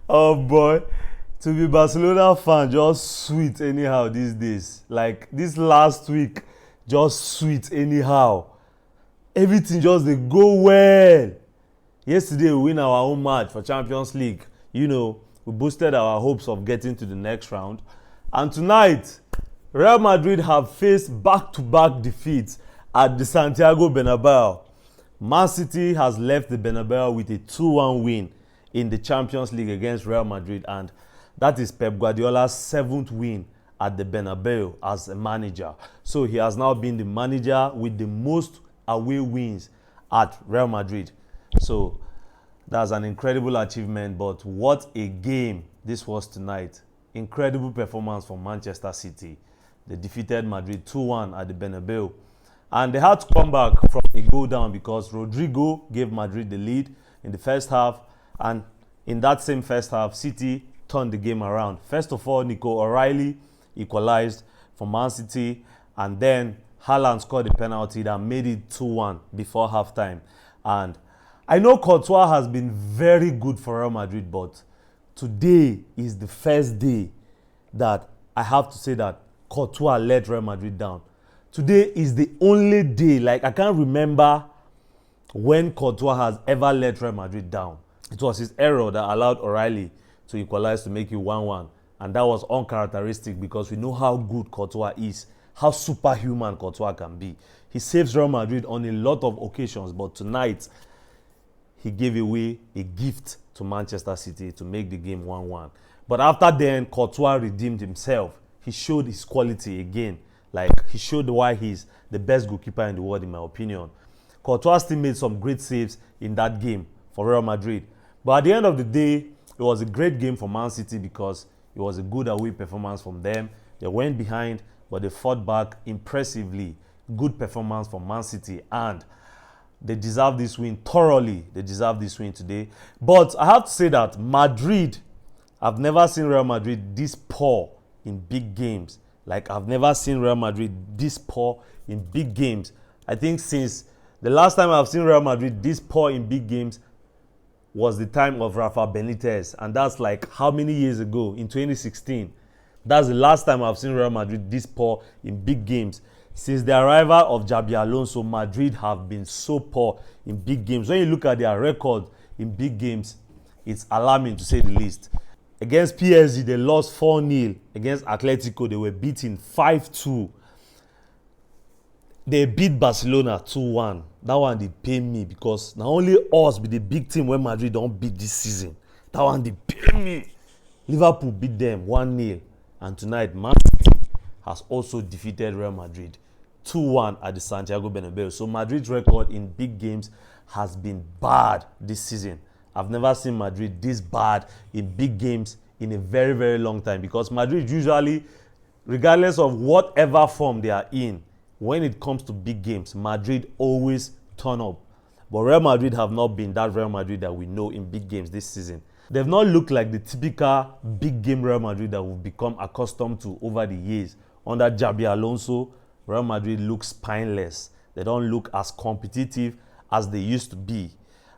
Oh boy, to be Barcelona fan just sweet anyhow these days. Like this last week, just sweet anyhow. Everything just dey go well. Yesterday we win our own match for Champions League. We boosted our hopes of getting to the next round. And tonight, Real Madrid have faced back-to-back defeats at the Santiago Bernabéu. Man City has left the Bernabéu with a 2-1 win in the Champions League against Real Madrid, and that is Pep Guardiola's 7th win at the Bernabéu as a manager. So he has now been the manager with the most away wins at Real Madrid. So that's an incredible achievement, but what a game this was tonight. Incredible performance from Manchester City. They defeated Madrid 2-1 at the Bernabéu. And they had to come back from a goal down because Rodrigo gave Madrid the lead in the first half. And in that same first half, City turned the game around. First of all, Nico O'Reilly equalized for Man City. And then Haaland scored a penalty that made it 2-1 before halftime. And I know Courtois has been very good for Real Madrid, but today is the first day that I have to say that Courtois let Real Madrid down. Today is the only day, like I can't remember when Courtois has ever let Real Madrid down. It was his error that allowed O'Reilly to equalize to make it 1-1. And that was uncharacteristic because we know how good Courtois is, how superhuman Courtois can be. He saves Real Madrid on a lot of occasions, but tonight he gave away a gift to Manchester City to make the game 1-1. But after then, Courtois redeemed himself. He showed his quality again. Like, he showed why he's the best goalkeeper in the world, in my opinion. Courtois still made some great saves in that game for Real Madrid. But at the end of the day, it was a great game for Man City because it was a good away performance from them. They went behind, but they fought back impressively. Good performance from Man City, and they deserve this win thoroughly. They deserve this win today. But I have to say that Madrid, I've never seen Real Madrid this poor in big games. Like, I've never seen Real Madrid this poor in big games. I think since the last time I've seen Real Madrid this poor in big games was the time of Rafa Benitez. And that's like how many years ago? In 2016. That's the last time I've seen Real Madrid this poor in big games. Since the arrival of Xabi Alonso, Madrid have been so poor in big games. When you look at their record in big games, it's alarming to say the least. Against PSG, they lost 4-0. Against Atletico, they were beaten 5-2. They beat Barcelona 2-1. That one, they pay me because not only us be the big team when Madrid don't beat this season. That one, they pay me. Liverpool beat them 1-0. And tonight, Man City has also defeated Real Madrid 2-1 at the Santiago Bernabéu. So Madrid's record in big games has been bad this season. I've never seen Madrid this bad in big games in a very, very long time because Madrid usually, regardless of whatever form they are in, when it comes to big games, Madrid always turn up. But Real Madrid have not been that Real Madrid that we know in big games this season. They've not looked like the typical big game Real Madrid that we've become accustomed to over the years. Under Xabi Alonso, Real Madrid looks spineless. They don't look as competitive as they used to be.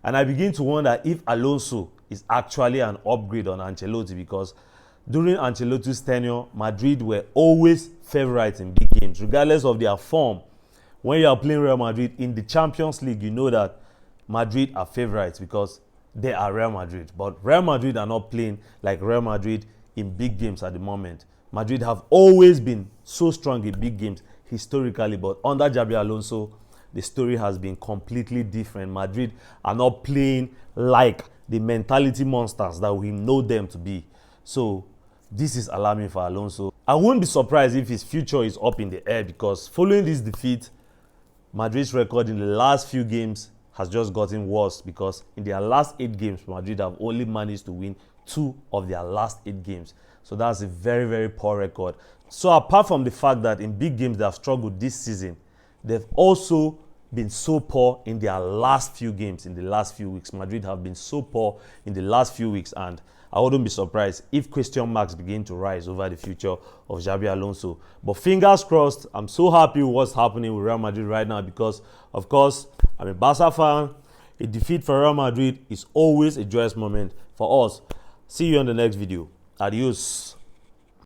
And I begin to wonder if Alonso is actually an upgrade on Ancelotti because during Ancelotti's tenure, Madrid were always favorites in big games, regardless of their form. When you are playing Real Madrid in the Champions League, you know that Madrid are favorites because they are Real Madrid. But Real Madrid are not playing like Real Madrid in big games at the moment. Madrid have always been so strong in big games historically, but under Xabi Alonso, the story has been completely different. Madrid are not playing like the mentality monsters that we know them to be. So this is alarming for Alonso. I wouldn't be surprised if his future is up in the air because following this defeat, Madrid's record in the last few games has just gotten worse because in their last 8 games, Madrid have only managed to win 2 of their last 8 games. So that's a very, very poor record. So apart from the fact that in big games they have struggled this season, they've also been so poor in their last few games, in the last few weeks. Madrid have been so poor in the last few weeks, and I wouldn't be surprised if question marks begin to rise over the future of Xabi Alonso. But fingers crossed, I'm so happy with what's happening with Real Madrid right now because, of course, I'm a Barca fan. A defeat for Real Madrid is always a joyous moment for us. See you on the next video. Adios.